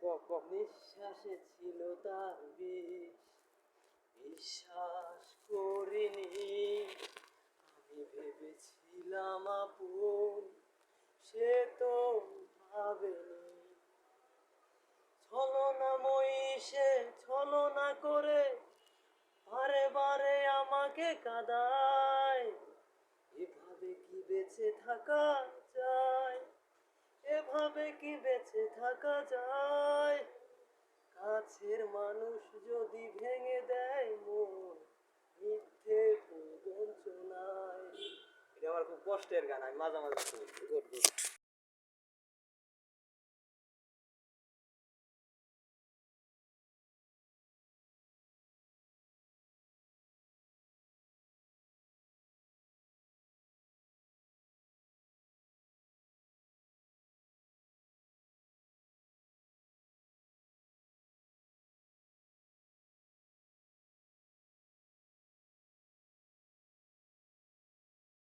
নিঃশ্বাসে ছিল তার বিষ, বিশ্বাস করিনি। আমি ভেবেছিলাম আপন, সে তো ভাবেনি। ছলনাময়ী সে ছলনা করে বারে বারে আমাকে কাঁদায়। এভাবে কি বেঁচে থাকা যায়? এভাবে কি বেঁচে থাকা যায়? কাছের মানুষ যদি ভেঙে দেয় মন, মিথ্যে প্রবঞ্চনায়। এটা আমার খুব কষ্টের গান, আমি মাঝে মাঝে শুনি।